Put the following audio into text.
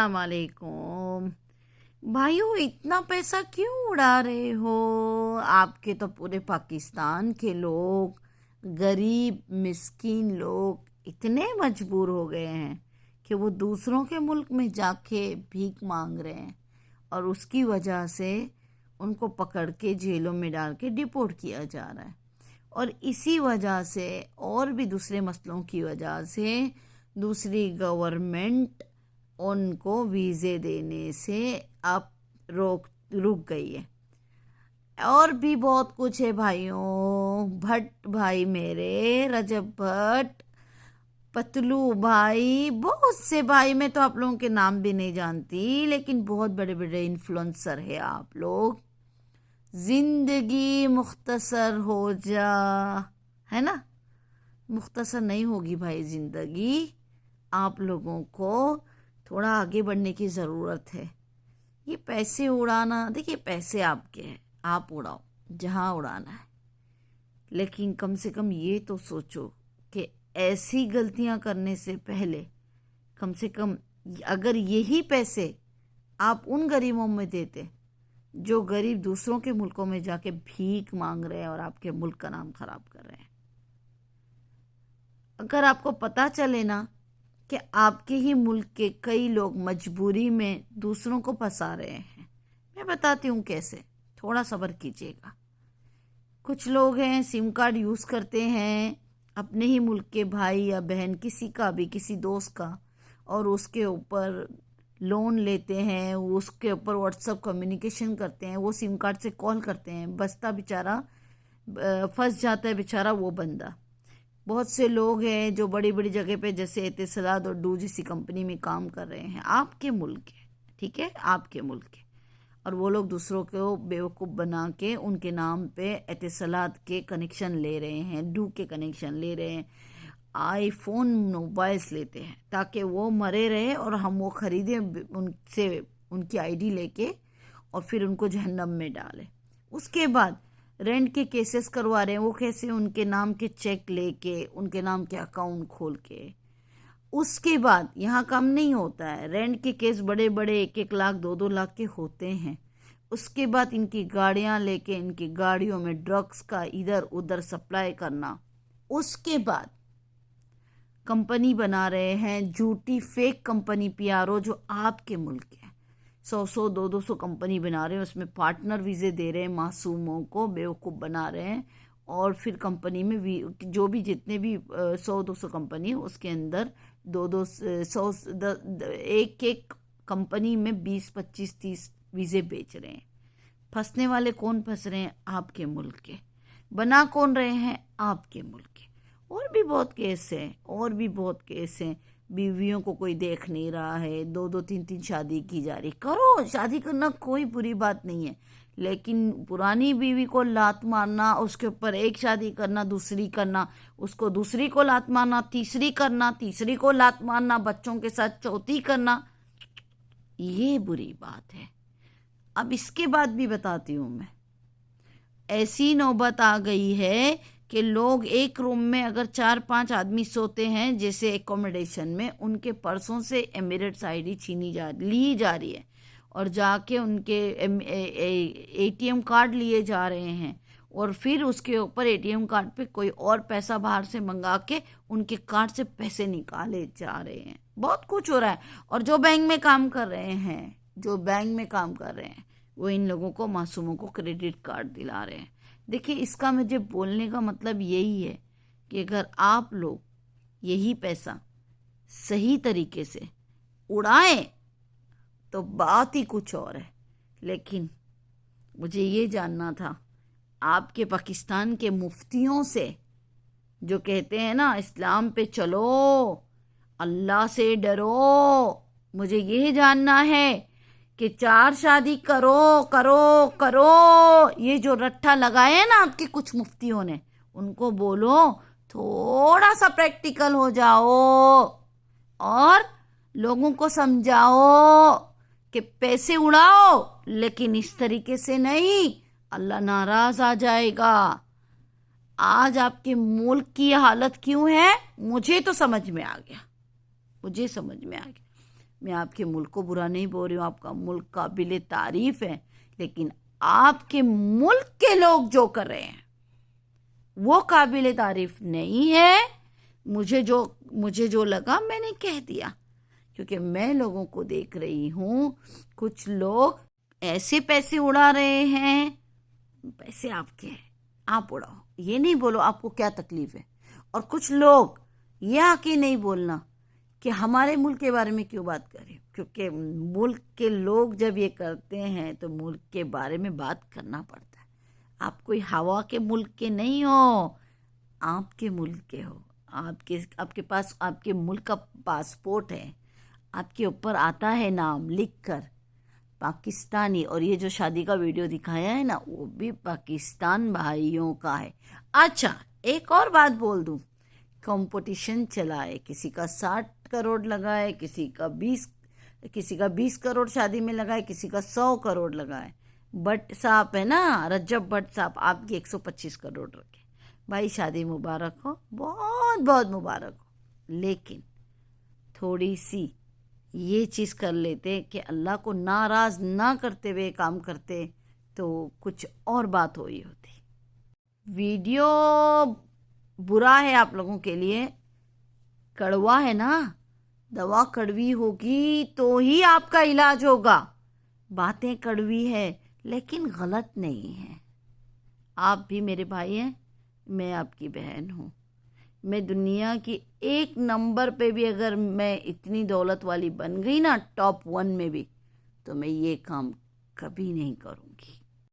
अस्सलाम वालेकुम। भाइयों, इतना पैसा क्यों उड़ा रहे हो? आपके तो पूरे पाकिस्तान के लोग, गरीब मिस्कीन लोग इतने मजबूर हो गए हैं कि वो दूसरों के मुल्क में जाके भीख मांग रहे हैं, और उसकी वजह से उनको पकड़ के जेलों में डाल के डिपोर्ट किया जा रहा है। और इसी वजह से और भी दूसरे मसलों की वजह से दूसरी गवर्नमेंट उनको वीज़े देने से अब रुक गई है। और भी बहुत कुछ है भाइयों। भट्ट भाई मेरे, रजब भट्ट, पतलू भाई, बहुत से भाई, मैं तो आप लोगों के नाम भी नहीं जानती, लेकिन बहुत बड़े बड़े इन्फ्लुएंसर है आप लोग। जिंदगी मुख्तसर हो जा, है ना? मुख्तसर नहीं होगी भाई जिंदगी। आप लोगों को थोड़ा आगे बढ़ने की ज़रूरत है। ये पैसे उड़ाना, देखिए पैसे आपके हैं, आप उड़ाओ जहाँ उड़ाना है, लेकिन कम से कम ये तो सोचो कि ऐसी गलतियाँ करने से पहले कम से कम अगर यही पैसे आप उन गरीबों में देते जो गरीब दूसरों के मुल्कों में जाके भीख मांग रहे हैं और आपके मुल्क का नाम खराब कर रहे हैं। अगर आपको पता चले ना कि आपके ही मुल्क के कई लोग मजबूरी में दूसरों को फंसा रहे हैं, मैं बताती हूँ कैसे, थोड़ा सब्र कीजिएगा। कुछ लोग हैं सिम कार्ड यूज़ करते हैं अपने ही मुल्क के भाई या बहन, किसी का भी, किसी दोस्त का, और उसके ऊपर लोन लेते हैं, उसके ऊपर व्हाट्सएप कम्युनिकेशन करते हैं, वो सिम कार्ड से कॉल करते हैं, बचता बेचारा फंस जाता है बेचारा वो बंदा। बहुत से लोग हैं जो बड़ी बड़ी जगह पे जैसे एतिसलात और डू जैसी कंपनी में काम कर रहे हैं, आपके मुल्क के, ठीक है, आपके मुल्क के, और वो लोग दूसरों को बेवकूफ़ बना के उनके नाम पे एतिसलात के कनेक्शन ले रहे हैं, डू के कनेक्शन ले रहे हैं, आईफोन मोबाइल्स लेते हैं ताकि वो मरे रहे और हम वो ख़रीदें उनसे, उनकी आईडी लेके, और फिर उनको जहन्नम में डालें। उसके बाद रेंट के केसेस करवा रहे हैं, वो कैसे? उनके नाम के चेक लेके, उनके नाम के अकाउंट खोल के। उसके बाद यहाँ कम नहीं होता है, रेंट के केस बड़े बड़े 1-1 लाख 2-2 लाख के होते हैं। उसके बाद इनकी गाड़ियाँ लेके इनकी गाड़ियों में ड्रग्स का इधर उधर सप्लाई करना। उसके बाद कंपनी बना रहे हैं, झूठी फेक कंपनी पीआरओ जो आपके मुल्क है, 100-100 200 कंपनी बना रहे हैं, उसमें पार्टनर वीज़े दे रहे हैं, मासूमों को बेवकूफ़ बना रहे हैं, और फिर कंपनी में जो भी जितने भी 100-200 कंपनी, उसके अंदर 2-2 100 एक कंपनी में 20-25-30 वीज़े बेच रहे हैं। फंसने वाले कौन फंस रहे हैं? आपके मुल्क के। बना कौन रहे हैं? आपके मुल्क के। और भी बहुत केस हैं, और भी बहुत केस हैं। बीवियों को कोई देख नहीं रहा है, 2-2 3-3 शादी की जा रही। करो, शादी करना कोई बुरी बात नहीं है, लेकिन पुरानी बीवी को लात मारना, उसके ऊपर एक शादी करना, दूसरी करना, उसको दूसरी को लात मारना, तीसरी करना, तीसरी को लात मारना, बच्चों के साथ चौथी करना, ये बुरी बात है। अब इसके बाद भी बताती हूँ मैं, ऐसी नौबत आ गई है कि लोग एक रूम में अगर 4-5 आदमी सोते हैं, जैसे एकोमोडेशन में, उनके पर्सों से एमिरेट्स आईडी ली जा रही है, और जाके उनके एटीएम कार्ड लिए जा रहे हैं, और फिर उसके ऊपर एटीएम कार्ड पे कोई और पैसा बाहर से मंगा के उनके कार्ड से पैसे निकाले जा रहे हैं। बहुत कुछ हो रहा है। और जो बैंक में काम कर रहे हैं, वो इन लोगों को, मासूमों को क्रेडिट कार्ड दिला रहे हैं। देखिए, इसका मुझे बोलने का मतलब यही है कि अगर आप लोग यही पैसा सही तरीके से उड़ाएं तो बात ही कुछ और है। लेकिन मुझे ये जानना था आपके पाकिस्तान के मुफ्तियों से, जो कहते हैं ना इस्लाम पे चलो, अल्लाह से डरो। मुझे ये जानना है कि 4 शादी करो करो करो, ये जो रट्टा लगाए है ना आपके कुछ मुफ्तियों ने, उनको बोलो थोड़ा सा प्रैक्टिकल हो जाओ और लोगों को समझाओ कि पैसे उड़ाओ, लेकिन इस तरीके से नहीं, अल्लाह नाराज आ जाएगा। आज आपके मुल्क की हालत क्यों है, मुझे तो समझ में आ गया, میں آپ کے ملک کو برا نہیں بول رہی ہوں، آپ کا ملک قابل تعریف ہے، لیکن آپ کے ملک کے لوگ جو کر رہے ہیں وہ قابل تعریف نہیں ہے۔ مجھے جو لگا میں نے کہہ دیا، کیونکہ میں لوگوں کو دیکھ رہی ہوں، کچھ لوگ ایسے پیسے اڑا رہے ہیں۔ پیسے آپ کے ہیں، آپ اڑاؤ، یہ نہیں بولو آپ کو کیا تکلیف ہے۔ اور کچھ لوگ یہ آ کے نہیں بولنا کہ ہمارے ملک کے بارے میں کیوں بات کریں، کیونکہ ملک کے لوگ جب یہ کرتے ہیں تو ملک کے بارے میں بات کرنا پڑتا ہے۔ آپ کوئی ہوا کے ملک کے نہیں ہو، آپ کے ملک کے ہو، آپ کے پاس آپ کے ملک کا پاسپورٹ ہے، آپ کے اوپر آتا ہے نام لکھ کر پاکستانی، اور یہ جو شادی کا ویڈیو دکھایا ہے نا وہ بھی پاکستان بھائیوں کا ہے۔ اچھا ایک اور بات بول دوں، کمپٹیشن چلا ہے، کسی کا 60 کروڑ لگا ہے، کسی کا 20 کروڑ شادی میں لگا ہے، کسی کا 100 کروڑ لگا ہے۔ بٹ صاحب ہے نا، رجب بٹ صاحب، آپ کی 125 کروڑ رکھے۔ بھائی شادی مبارک ہو، بہت بہت مبارک ہو، لیکن تھوڑی سی یہ چیز کر لیتے کہ اللہ کو ناراض نہ کرتے ہوئے کام کرتے تو کچھ اور بات ہوئی ہوتی۔ ویڈیو برا ہے آپ لوگوں کے لیے، کڑوا ہے نا، دوا کڑوی ہوگی تو ہی آپ کا علاج ہوگا۔ باتیں کڑوی ہے لیکن غلط نہیں ہے۔ آپ بھی میرے بھائی ہیں، میں آپ کی بہن ہوں۔ میں دنیا کی 1 نمبر پہ بھی اگر میں اتنی دولت والی بن گئی نا، ٹاپ 1 میں بھی، تو میں یہ کام کبھی نہیں کروں گی۔